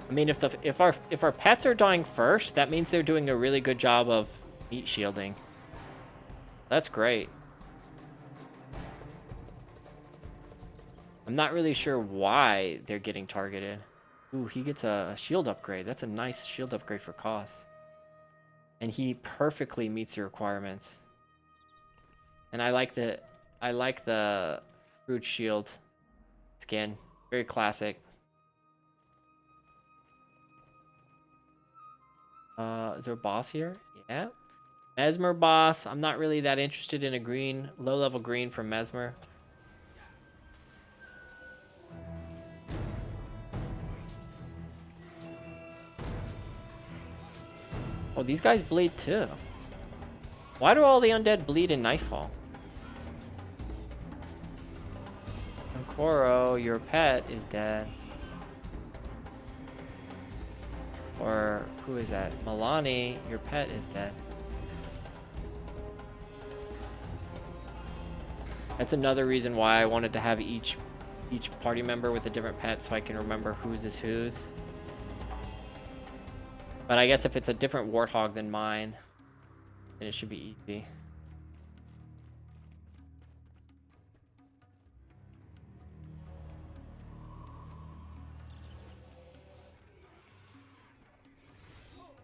I mean, if our pets are dying first, that means they're doing a really good job of meat shielding. That's great. I'm not really sure why they're getting targeted. Ooh, he gets a shield upgrade. That's a nice shield upgrade for cost. And he perfectly meets the requirements. And I like the Root Shield skin. Very classic. Is there a boss here? Yeah. Mesmer boss. I'm not really that interested in a green, low-level green from Mesmer. Oh, these guys bleed too. Why do all the undead bleed in Nightfall? Koro, your pet is dead. Or who is that? Melonni, your pet is dead. That's another reason why I wanted to have each party member with a different pet so I can remember whose is whose. But I guess if it's a different warthog than mine, then it should be easy.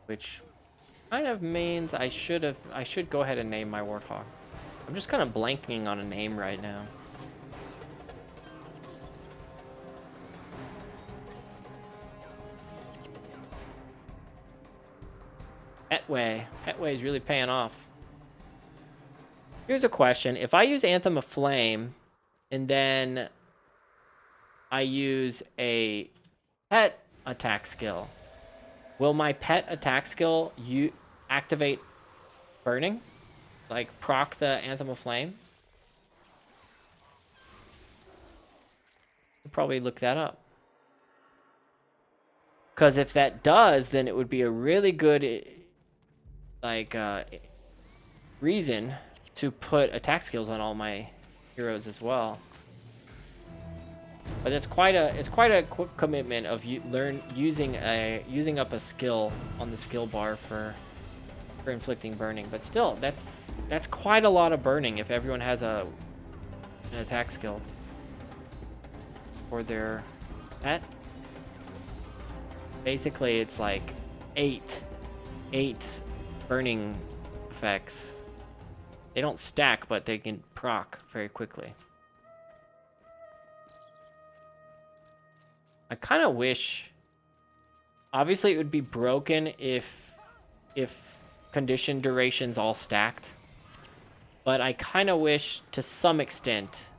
Which kind of means I should go ahead and name my warthog. I'm just kind of blanking on a name right now. Petway. Petway is really paying off. Here's a question. If I use Anthem of Flame and then I use a pet attack skill. Will my pet attack skill activate burning? Like proc the Anthem of Flame? I'll probably look that up. Because if that does, then it would be a really good like reason to put attack skills on all my heroes as well. But it's quite a quick commitment of using up a skill on the skill bar for inflicting burning. But still, that's quite a lot of burning if everyone has an attack skill for their pet. Basically, it's like eight burning effects. They don't stack, but they can proc very quickly. I kind of wish, obviously it would be broken if condition durations all stacked, but I kind of wish to some extent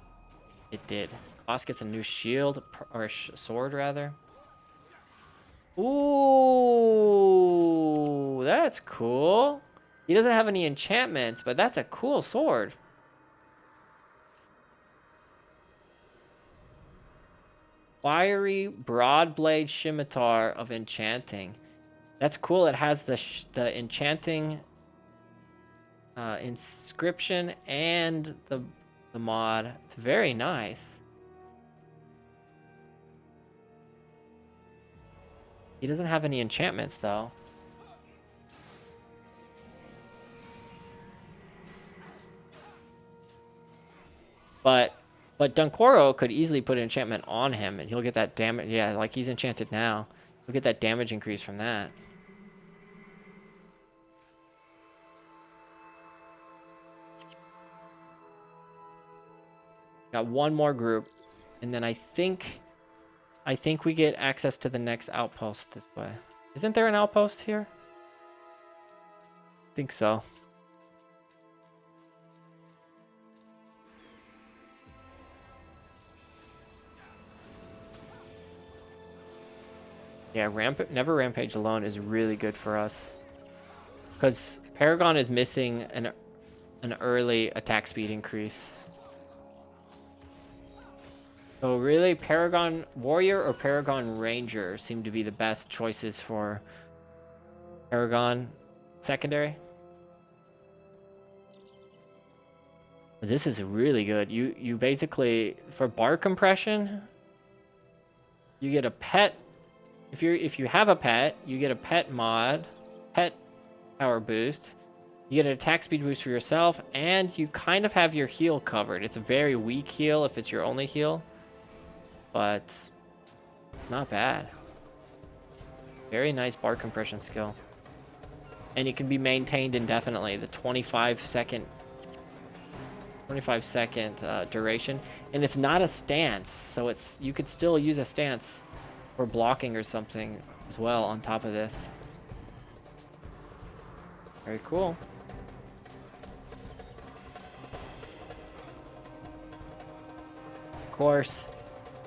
it did. Boss gets a new shield, or sword rather. Ooh, that's cool. He doesn't have any enchantments, but that's a cool sword. Fiery Broadblade Scimitar of Enchanting. That's cool. It has the enchanting inscription and the mod. It's very nice. He doesn't have any enchantments though. But Dunkoro could easily put an enchantment on him and he'll get that damage. Yeah, like he's enchanted now. He'll get that damage increase from that. Got one more group. And then I think we get access to the next outpost this way. Isn't there an outpost here? I think so. Yeah, never rampage alone is really good for us. Because Paragon is missing an early attack speed increase. So really, Paragon Warrior or Paragon Ranger seem to be the best choices for Paragon secondary. This is really good. You basically, for bar compression, you get a pet. If you have a pet, you get a pet mod, pet power boost. You get an attack speed boost for yourself, and you kind of have your heal covered. It's a very weak heal if it's your only heal, but it's not bad. Very nice bar compression skill. And it can be maintained indefinitely. The 25 second duration, and it's not a stance, so you could still use a stance for blocking or something as well on top of this. Very cool.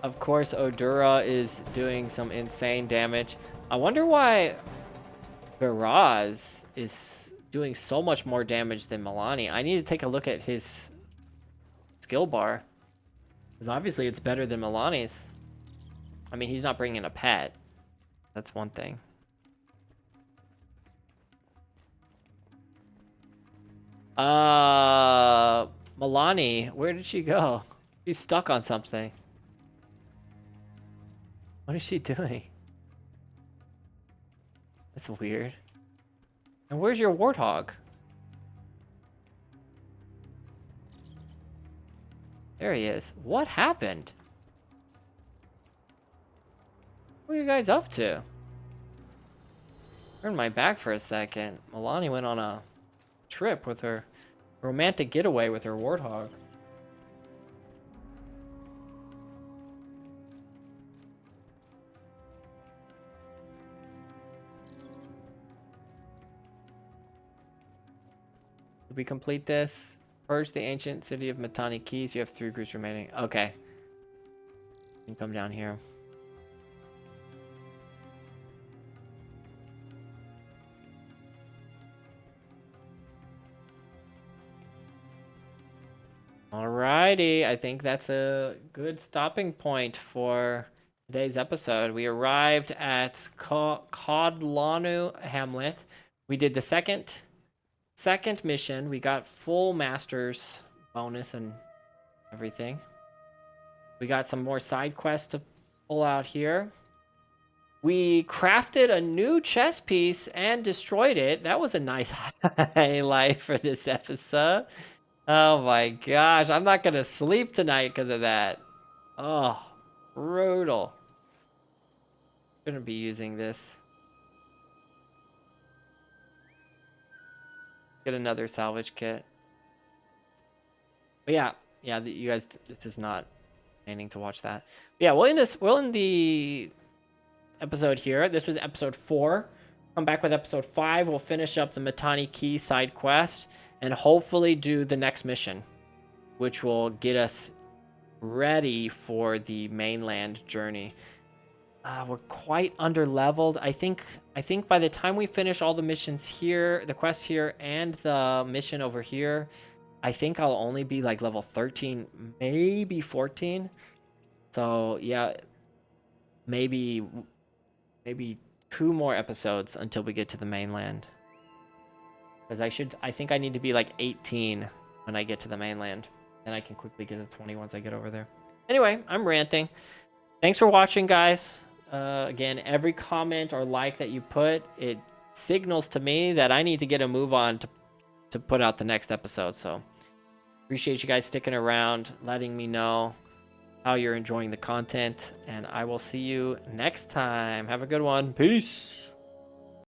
Of course, Odura is doing some insane damage. I wonder why Viraz is doing so much more damage than Melonni. I need to take a look at his skill bar, because obviously it's better than Melonni's. I mean, he's not bringing a pet. That's one thing. Melonni, where did she go? She's stuck on something. What is she doing? That's weird. And where's your warthog? There he is. What happened? What are you guys up to? Turned my back for a second. Melonni went on a trip with her romantic getaway with her warthog. Did we complete this? Purge the ancient city of Matani Keys. You have 3 groups remaining. Okay. You can come down here. Alrighty, I think that's a good stopping point for today's episode. We arrived at Codlanu Hamlet. We did the second mission. We got full master's bonus and everything. We got some more side quests to pull out here. We crafted a new chess piece and destroyed it. That was a nice highlight for this episode. Oh my gosh, I'm not gonna sleep tonight because of that. Oh, brutal. Gonna be using this. Get another salvage kit. But yeah, you guys, this is not planning to watch that. But yeah, we'll end the episode here. This was episode 4. Come back with episode 5. We'll finish up the Matani Key side quest and hopefully do the next mission, which will get us ready for the mainland journey. We're quite under-leveled. I think by the time we finish all the missions here, the quests here, and the mission over here, I think I'll only be like level 13, maybe 14. So yeah, maybe 2 more episodes until we get to the mainland. Because I think I need to be like 18 when I get to the mainland. Then I can quickly get to 20 once I get over there. Anyway, I'm ranting. Thanks for watching, guys. Again, every comment or like that you put, it signals to me that I need to get a move on to put out the next episode. So appreciate you guys sticking around, letting me know how you're enjoying the content, and I will see you next time. Have a good one. Peace.